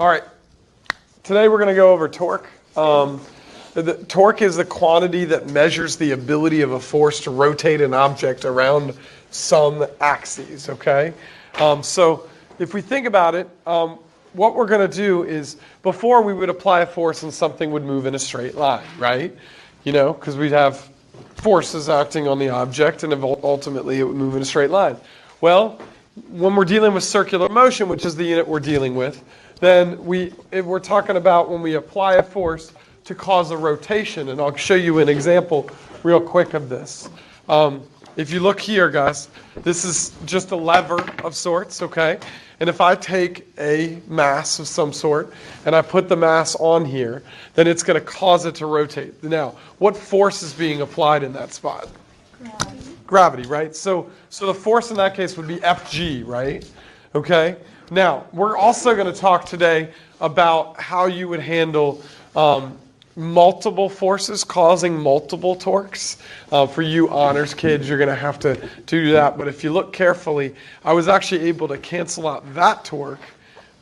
All right. Today we're going to go over torque. Torque is the quantity that measures the ability of a force to rotate an object around some axes, okay? So if we think about it, what we're going to do is, before we would apply a force and something would move in a straight line, right? You know, because we'd have forces acting on the object and ultimately it would move in a straight line. Well, when we're dealing with circular motion, which is the unit we're dealing with, then we're talking about when we apply a force to cause a rotation, and I'll show you an example real quick of this. If you look here, guys, this is just a lever of sorts, okay? And if I take a mass of some sort and I put the mass on here, then it's going to cause it to rotate. Now, what force is being applied in that spot? Gravity, right? So the force in that case would be Fg, right? Okay? Now, we're also going to talk today about how you would handle multiple forces causing multiple torques. For you honors kids, you're going to have to do that. But if you look carefully, I was actually able to cancel out that torque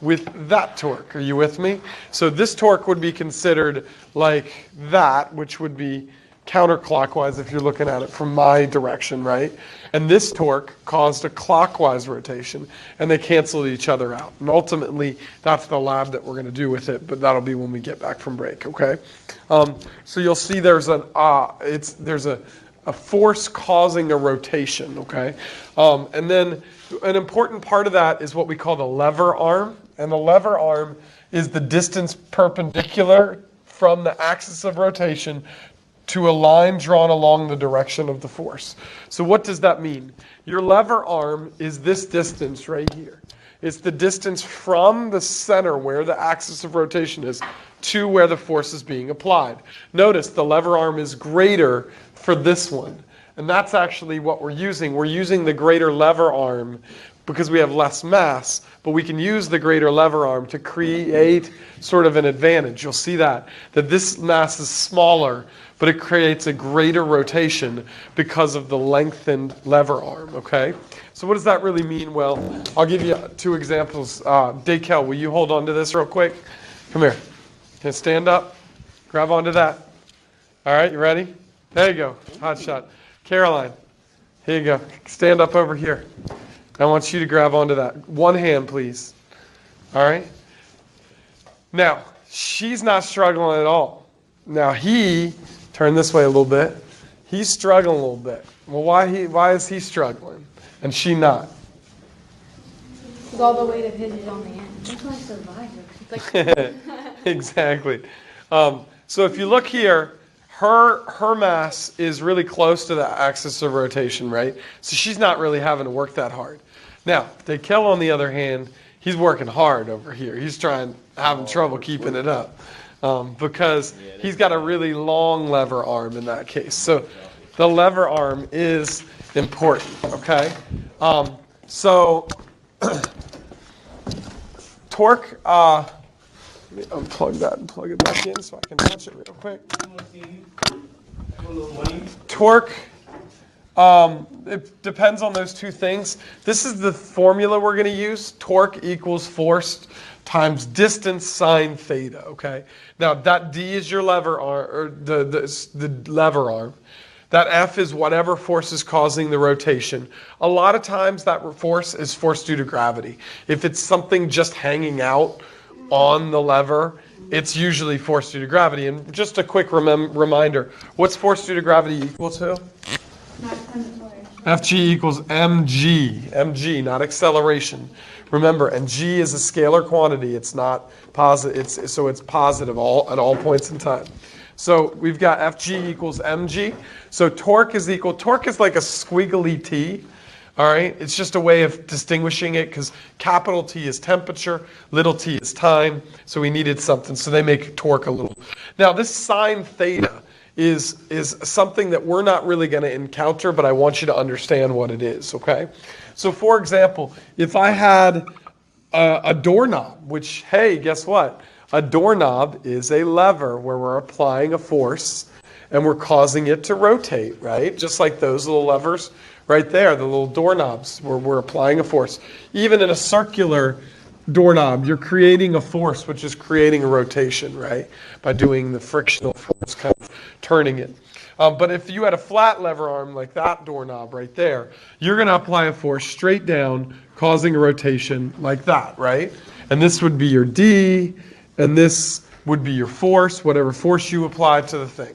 with that torque. Are you with me? So this torque would be considered like that, which would be counterclockwise if you're looking at it from my direction, right? And this torque caused a clockwise rotation, and they canceled each other out. And ultimately, that's the lab that we're going to do with it, but that'll be when we get back from break, okay? So you'll see there's a force causing a rotation, okay? And then an important part of that is what we call the lever arm, and the lever arm is the distance perpendicular from the axis of rotation to a line drawn along the direction of the force. So what does that mean? Your lever arm is this distance right here. It's the distance from the center where the axis of rotation is to where the force is being applied. Notice the lever arm is greater for this one. And that's actually what we're using. We're using the greater lever arm because we have less mass, but we can use the greater lever arm to create sort of an advantage. You'll see that this mass is smaller, but it creates a greater rotation because of the lengthened lever arm, okay? So what does that really mean? Well, I'll give you two examples. Dakel, will you hold on to this real quick? Come here. Can you stand up? Grab onto that. All right, you ready? There you go. Hot shot. Caroline, here you go. Stand up over here. I want you to grab onto that. One hand, please. All right? Now, she's not struggling at all. Now, turn this way a little bit. He's struggling a little bit. Well, why is he struggling and she not? Because all the weight of his is on the end. That's why survivor. Exactly. So if you look here, her mass is really close to the axis of rotation, right? So she's not really having to work that hard. Now, Dakel, on the other hand, he's working hard over here. He's having trouble keeping it up because he's got a really long lever arm in that case. So the lever arm is important, okay? So torque, let me unplug that and plug it back in so I can touch it real quick. Torque, it depends on those two things. This is the formula we're going to use. Torque equals force times distance sine theta, okay? Now, that D is your lever arm, or the lever arm. That F is whatever force is causing the rotation. A lot of times that force is force due to gravity. If it's something just hanging out on the lever, it's usually force due to gravity. And just a quick reminder, what's force due to gravity equal to? Fg equals mg. Mg, not acceleration. Remember, and g is a scalar quantity. It's not positive. So it's positive at all points in time. So we've got Fg equals mg. So torque is like a squiggly T. All right, it's just a way of distinguishing it because capital T is temperature, little t is time. So we needed something. So they make torque a little. Now this sine theta is something that we're not really going to encounter, but I want you to understand what it is, okay? So for example, if I had a doorknob, which, hey, guess what? A doorknob is a lever where we're applying a force and we're causing it to rotate, right? Just like those little levers right there, the little doorknobs where we're applying a force. Even in a circular doorknob, you're creating a force, which is creating a rotation, right? By doing the frictional force, kind of turning it. But if you had a flat lever arm like that doorknob right there, you're going to apply a force straight down, causing a rotation like that, right? And this would be your D, and this would be your force, whatever force you apply to the thing.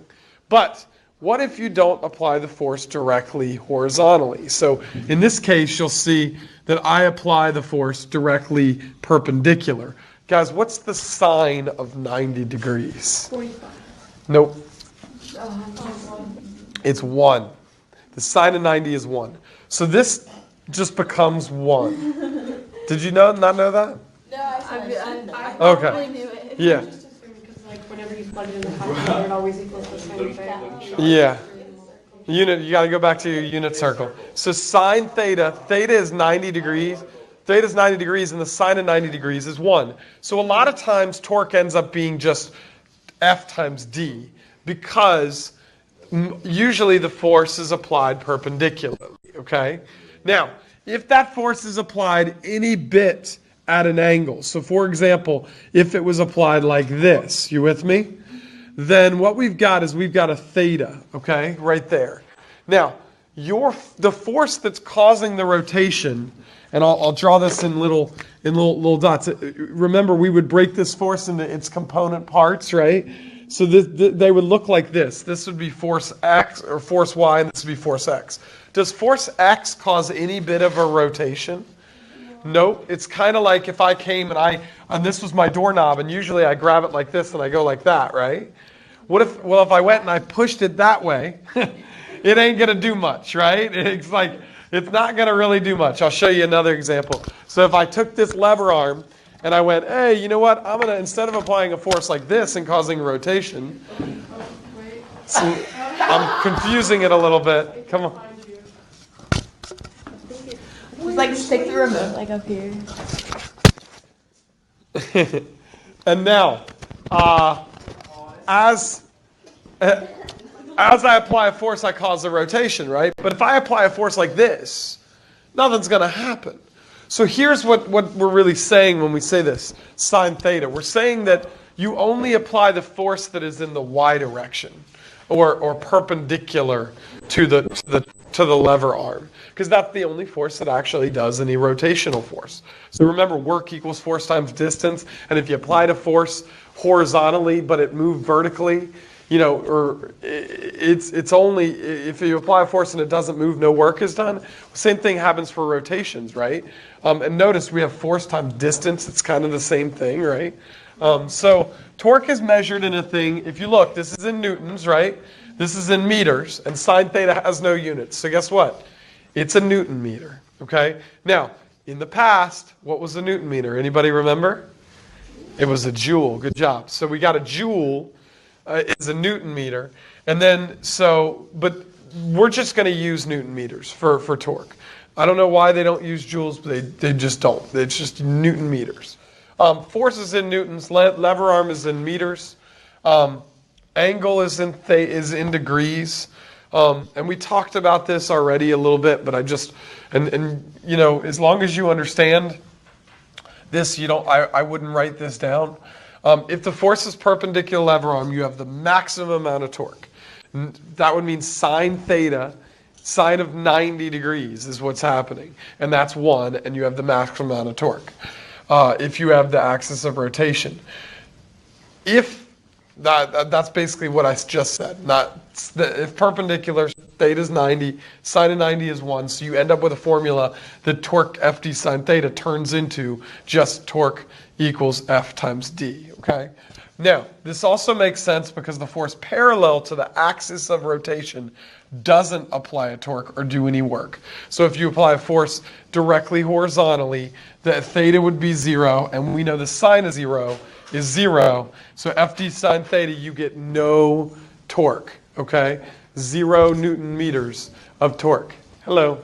But what if you don't apply the force directly horizontally? So in this case, you'll see that I apply the force directly perpendicular. Guys, what's the sine of 90 degrees? 45. Nope. It's 1. The sine of 90 is 1. So this just becomes 1. Did you not know that? No, I Okay. probably knew it. Yeah. Just assume because like whenever you plug it in the calculator, it always equals the same thing. Yeah. You got to go back to your unit circle. So sine theta is 90 degrees. Theta is 90 degrees, and the sine of 90 degrees is 1. So a lot of times torque ends up being just F times D, because usually the force is applied perpendicularly, okay? Now, if that force is applied any bit at an angle, so for example, if it was applied like this, you with me? Then what we've got is we've got a theta, okay, right there. Now, the force that's causing the rotation, and I'll draw this in little dots. Remember, we would break this force into its component parts, right? So they would look like this. This would be force X or force Y, and this would be force X. Does force X cause any bit of a rotation? Nope. It's kind of like if I came and this was my doorknob, and usually I grab it like this and I go like that, right? If I went and I pushed it that way, it ain't gonna do much, right? It's not gonna really do much. I'll show you another example. So if I took this lever arm and I went, hey, you know what? I'm gonna, instead of applying a force like this and causing rotation, so I'm confusing it a little bit. Come on. It's like just take the remote, like up here. And now, as I apply a force, I cause a rotation, right? But if I apply a force like this, nothing's going to happen. So here's what we're really saying when we say this, sine theta. We're saying that you only apply the force that is in the y direction, or perpendicular to the lever arm, because that's the only force that actually does any rotational force. So remember, work equals force times distance, and if you applied a force horizontally but it moved vertically, or it's only if you apply a force and it doesn't move, no work is done. Same thing happens for rotations, right? And notice we have force times distance. It's kind of the same thing, right? So torque is measured in a thing. If you look, this is in newtons, right? This is in meters, and sine theta has no units. So guess what? It's a Newton meter, okay? Now, in the past, what was a Newton meter? Anybody remember? It was a joule. Good job. So we got a joule is a Newton meter. And then, but we're just going to use Newton meters for torque. I don't know why they don't use joules, but they just don't. It's just Newton meters. Force is in newtons. Lever arm is in meters. Angle is in degrees. And we talked about this already a little bit, but as long as you understand this, I wouldn't write this down. If the force is perpendicular lever arm, you have the maximum amount of torque. That would mean sine theta, sine of 90 degrees is what's happening. And that's 1, and you have the maximum amount of torque. If you have the axis of rotation. That's basically what I just said. If perpendicular, theta is 90, sine of 90 is 1, so you end up with a formula that torque FD sine theta turns into just torque equals F times D, okay? Now, this also makes sense because the force parallel to the axis of rotation doesn't apply a torque or do any work. So if you apply a force directly horizontally, the theta would be 0, and we know the sine of 0 is 0. So FD sine theta, you get no torque, okay? 0 Newton meters of torque. Hello.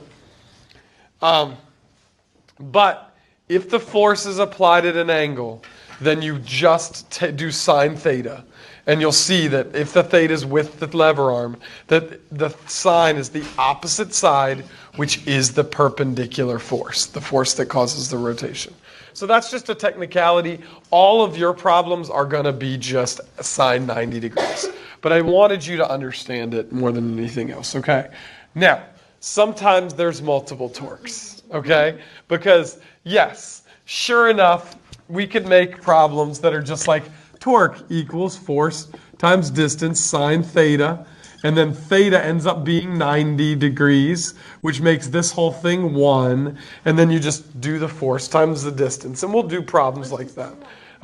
But if the force is applied at an angle, then you just do sine theta. And you'll see that if the theta is with the lever arm, that the sine is the opposite side, which is the perpendicular force, the force that causes the rotation. So that's just a technicality. All of your problems are going to be just sine 90 degrees. But I wanted you to understand it more than anything else, okay? Now, sometimes there's multiple torques, okay? Because, yes, sure enough, we could make problems that are just like torque equals force times distance sine theta, and then theta ends up being 90 degrees, which makes this whole thing 1, and then you just do the force times the distance, and we'll do problems like that,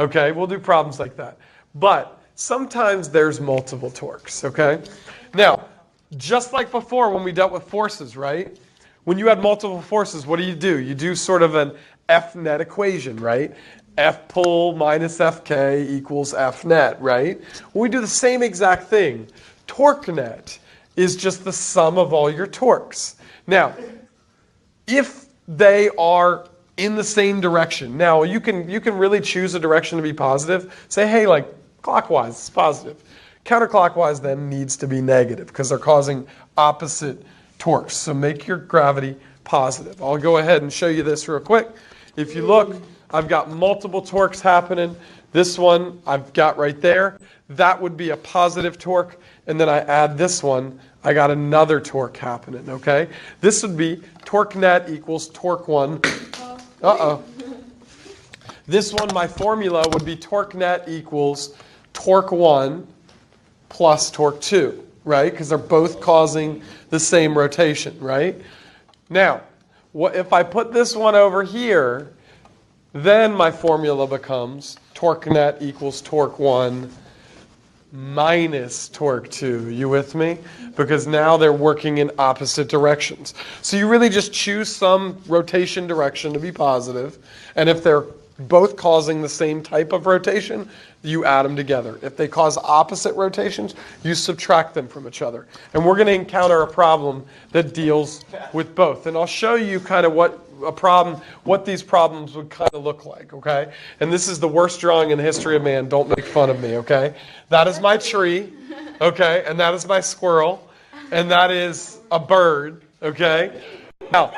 okay? We'll do problems like that. But sometimes there's multiple torques, okay? Now, just like before when we dealt with forces, right? When you had multiple forces, what do? You do sort of an F net equation, right? F pull minus Fk equals F net, right? Well, we do the same exact thing. Torque net is just the sum of all your torques. Now, if they are in the same direction, now you can really choose a direction to be positive. Say, hey, like clockwise, it's positive. Counterclockwise then needs to be negative because they're causing opposite torques. So make your gravity positive. I'll go ahead and show you this real quick. If you look, I've got multiple torques happening. This one I've got right there. That would be a positive torque. And then I add this one, I got another torque happening, okay? This would be torque net equals torque 1. Uh-oh. This one, my formula would be torque net equals torque 1 plus torque 2, right? Because they're both causing the same rotation, right? Now, what if I put this one over here, then my formula becomes torque net equals torque 1 minus torque 2. You with me? Because now they're working in opposite directions. So you really just choose some rotation direction to be positive, and if they're both causing the same type of rotation, you add them together. If they cause opposite rotations, you subtract them from each other. And we're going to encounter a problem that deals with both. And I'll show you kind of what these problems would kind of look like, okay? And this is the worst drawing in the history of man. Don't make fun of me, okay? That is my tree, okay? And that is my squirrel. And that is a bird, okay? Now,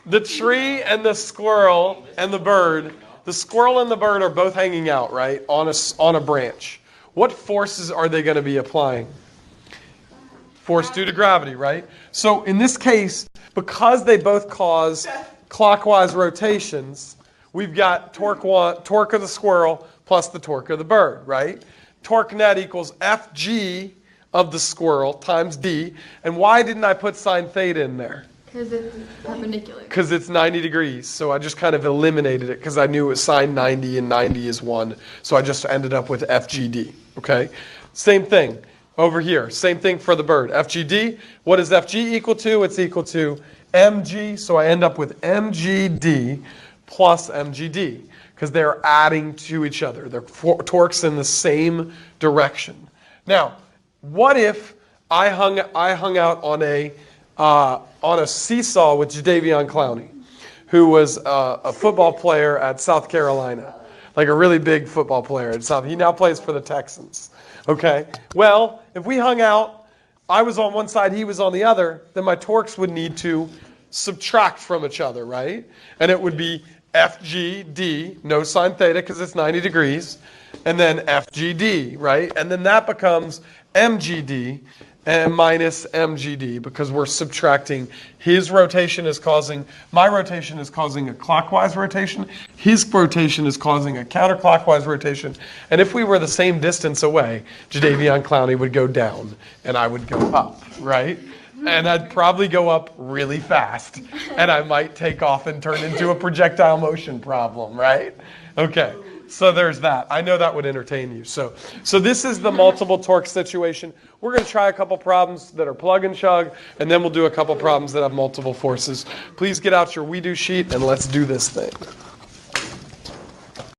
the tree and the squirrel and the bird, the squirrel and the bird are both hanging out, right, on a branch. What forces are they going to be applying? Force due to gravity, right? So in this case, because they both cause clockwise rotations, we've got torque of the squirrel plus the torque of the bird, right? Torque net equals Fg of the squirrel times d. And why didn't I put sine theta in there? Because it's perpendicular. Because it's 90 degrees. So I just kind of eliminated it because I knew it was sine 90 and 90 is 1. So I just ended up with FGD. Okay? Same thing over here. Same thing for the bird. FGD. What is FG equal to? It's equal to mg. So I end up with mgd plus mgd because they're adding to each other. They're torques in the same direction. Now, what if I hung out on a seesaw with Jadeveon Clowney, who was a football player at South Carolina, like a really big football player at South. He now plays for the Texans. Okay. Well, if we hung out, I was on one side, he was on the other, then my torques would need to subtract from each other, right? And it would be FGD, no sine theta because it's 90 degrees, and then FGD, right? And then that becomes MGD and minus MGD because we're subtracting. His rotation is causing, my rotation is causing a clockwise rotation. His rotation is causing a counterclockwise rotation. And if we were the same distance away, Jadeveon Clowney would go down and I would go up, right? And I'd probably go up really fast and I might take off and turn into a projectile motion problem, right? Okay. So there's that. I know that would entertain you. So this is the multiple torque situation. We're going to try a couple problems that are plug and chug, and then we'll do a couple problems that have multiple forces. Please get out your we do sheet and let's do this thing.